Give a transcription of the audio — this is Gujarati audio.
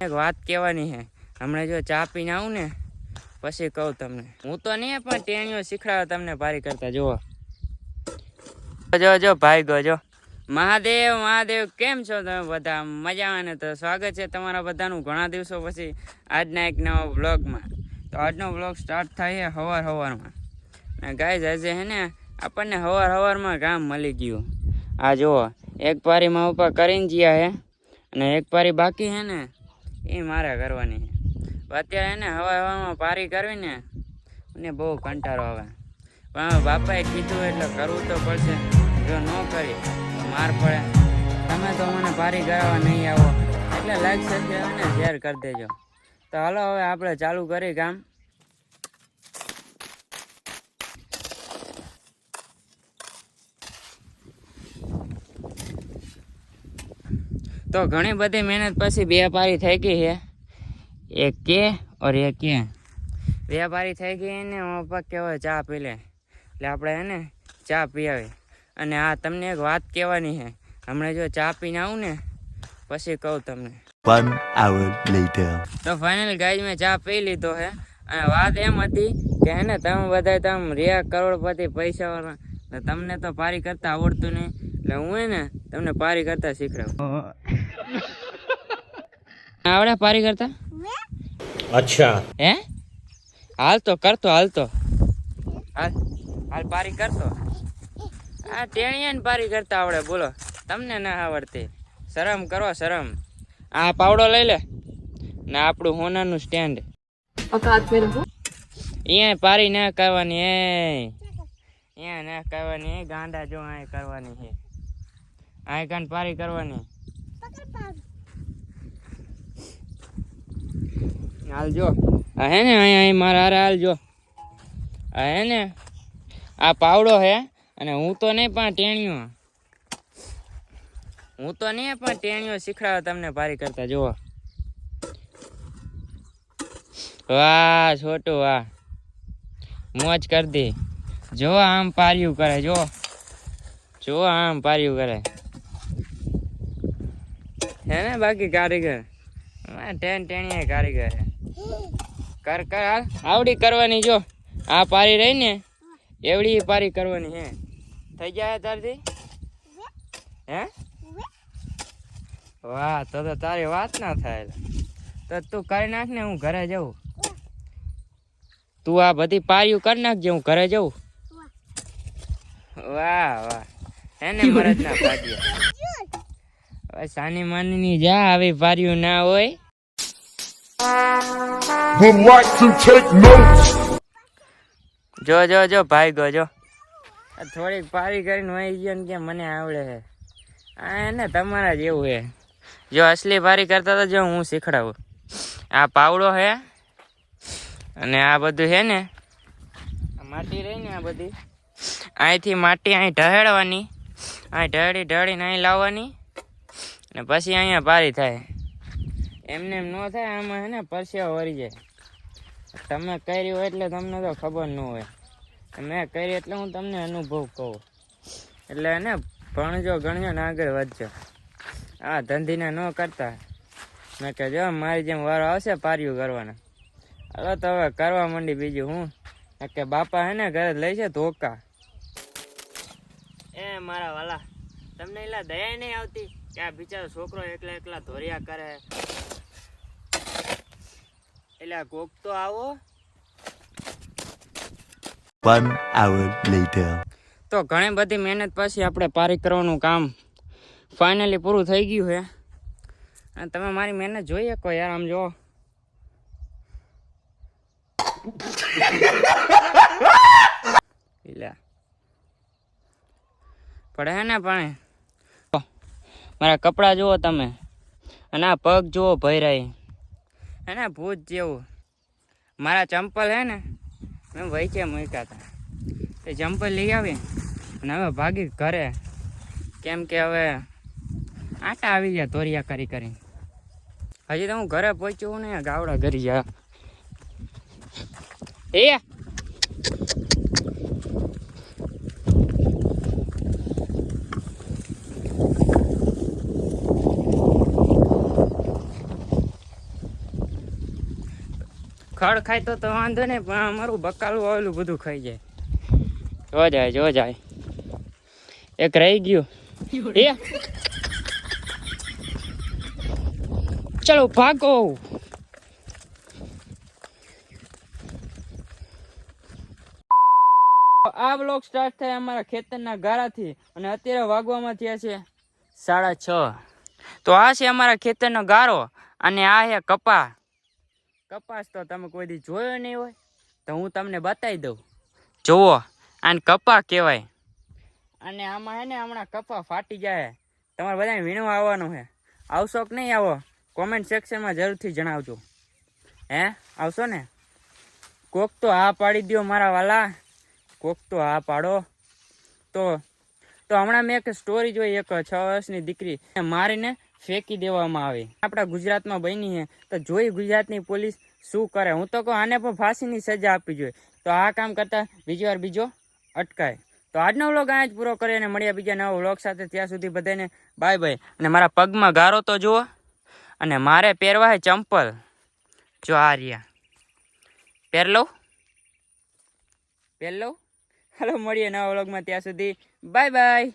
એક વાત કહેવાની છે. હમણાં જો ચા પીને આવું ને પછી કહું તમને. હું તો નહીં પણ ટેણીઓ શીખડાવે તમને પારી કરતા. જુઓ જો ભાઈ ગયો મહાદેવ મહાદેવ. કેમ છો તમે બધા? મજામાં ને? તો સ્વાગત છે તમારા બધાનું ઘણા દિવસો પછી આજના એક નવા વ્લોગમાં. તો આજનો વ્લોગ સ્ટાર્ટ થાય છે સવારમાં. અને ગાઈઝ આજે હે ને આપણને સવારમાં કામ મળી ગયું. આ જુઓ એક પારી માં ઉપર કરીને જ્યાં હે અને એક પારી બાકી હે ને એ મારે કરવાની છે. અત્યારે એને હવામાં પારી કરવી ને મને બહુ કંટાળો આવે, પણ બાપાએ કીધું એટલે કરવું તો પડશે. જો ન કરી તો માર પડે. તમે તો મને પારી કરાવવા નહીં આવો એટલે લાઈક સબસ્ક્રાઈબ અને શેર કરી દેજો. તો હાલો હવે આપણે ચાલુ કરી કામ. તો ઘણી બધી મહેનત પછી બે પારી થઈ ગઈ છે. એક કે और એક કે બે પારી થઈ ગઈ ને પપ્પા કહેવાય ચા પી લે એટલે આપણે એને ચા પીવી. અને આ તમને એક વાત કહેવાની છે. હમણાં જો ચા પીને આવું ને પછી કહું તમને. 1 hour later. તો ફાઇનલ ગાઈઝ મેં ચા પી લીધો છે. અને વાત એમ હતી કે હે ને તમે બધા તમે રહ્યા કરોડપતિ પૈસાવાળા, તમને તો પારી કરતા આવડતું નહીં એટલે હું હે ને તમને પારી કરતા શીખડાવું. આવડે પારી કરતા? અચ્છા હે હાલ તો કરતો, હાલ પારી કરતો. આ ટેણીયાને પારી કરતા આવડે બોલો, તમને ના આવડતી? શરમ કરો શરમ. આ પાવડો લઈ લે ને આપણું હોનાનું સ્ટેન્ડ. અહીંયા પારી ના કરવાની, અહીંયા ના કરવાની. ગાંડા જો આ કરવાની છે. આ કાન પારી કરવાની. હાલજો હે ને અહીંયા મારા હારે હાલજો. હે ને આ પાવડો હે અને હું તો નહીં પણ ટેણીઓ શીખડાવે તમને પારી કરતા. જુઓ વાહ છોટું વાહ, મોજ કરી દી. જો આમ પાર્યું કરે, જો આમ પાર્યું કરે હે ને. બાકી કારીગર ટેણીએ કારીગર હે. કર હાલ આવડી કરવાની. જો આ પારી રહી ને એવડી પારી કરવાની હે. થઈ જાય તારથી હે? વાહ તો તારી વાત ના થાય. તો તું કરી નાખ ને, હું ઘરે જઉં. તું આ બધી પારીઓ કરી નાખજે, હું ઘરે જઉં. વાહ વાહ હે ને મરદ ના પાડ્યા. સાની માની ની જા, આવી પારીઓ ના હોય. જો ભાઈ ગયો. થોડીક પારી કરીને વહી ગયો ને કે મને આવડે છે. આ ને તમારા જેવું છે. જો અસલી પારી કરતા તો જો હું શીખડાવું. આ પાવડો છે અને આ બધું છે ને માટી રહી ને, આ બધી અહીંથી માટી અહીં ઢહેડવાની, અહીં ઢળીને અહીં લાવવાની ને પછી અહીંયા પારી થાય. એમને એમ ન થાય. આમાં છે ને પરસેવો વળી જાય. તમે કર્યું હોય એટલે તમને તો ખબર ન હોય. મેં કરી એટલે હું તમને અનુભવ કહું. એટલે એને ભણજો ગણજો ને આગળ વધજો. આ ધંધીને ન કરતા. મેં કે જો મારી જેમ વારો આવશે પારીઓ કરવાના. હવે તો હવે કરવા માંડી. બીજું હું કે બાપા હે ને ઘરે લઈ છે ધોકા. એ મારા વાલા, તમને એલા દયા નહીં આવતી કે આ બિચારો છોકરો એકલા ધોરિયા કરે? એટલે કોક તો આવો. 1 hour later. તો ઘણી બધી મહેનત પછી આપણે પારી કરવાનું કામ ફાઇનલી પૂરું થઈ ગયું છે. અને તમે મારી મહેનત જોઈ શકો યાર. આમ જો પડે હે ને પાણી. મારા કપડા જુઓ તમે, અને આ પગ જુઓ ભૈરાઈ હે ને ભૂત જેવું. મારા ચંપલ હે ને મેં વહીચે મૂક્યા હતા. એ ચંપલ લઈ આવી અને હવે ભાગી ઘરે. કેમ કે હવે આટા આવી ગયા ધોરિયા કરી. હજી તો હું ઘરે પહોંચ્યું ને ગાવડા ઘરી જા. ખડ ખાય તો વાંધો નહીં, પણ અમારું બકાલું આવેલું બધું ખાઈ જાય. જો જાય એક રહી ગયું. એ ચલો ભાગો. આ બ્લોગ સ્ટાર્ટ થાય અમારા ખેતરના ગારાથી અને અત્યારે વાગવામાં થયા છે 6:30. તો આ છે અમારા ખેતરનો ગારો અને આ છે કપાસ. તો તમે કોઈ દી જોયો નહીં હોય તો હું તમને બતાવી દઉં. જુઓ, આને કપા કહેવાય. અને આમાં હે ને હમણાં કપા ફાટી જાય. તમારે બધાને વીણવા આવવાનું છે. આવશો કે નહીં આવો? કોમેન્ટ સેક્શનમાં જરૂરથી જણાવજો. હે આવશો ને? કોક તો હા પાડી દો મારા વાલા, કોક તો હા પાડો. તો હમણાં મેં એક સ્ટોરી જોઈ, એક 6 વર્ષની દીકરી મારીને ફેંકી દેવામાં આવી. આપણા ગુજરાતમાં બની છે. તો જોઈ ગુજરાતની પોલીસ શું કરે. હું તો કહું આને પણ ફાંસીની સજા આપવી જોઈએ. તો આ કામ કરતા બીજી વાર બીજો અટકાય. તો આજનો વ્લોગ અહીંયા જ પૂરો કરીએ અને મળ્યા બીજા નવા વ્લોગ સાથે. ત્યાં સુધી બધાને બાય બાય. અને મારા પગમાં ગારો તો જુઓ, અને મારે પહેરવા છે ચંપલ. જો આ રહ્યા, પહેર લઉં. હાલો મળીએ નવા વ્લોગમાં. ત્યાં સુધી બાય બાય.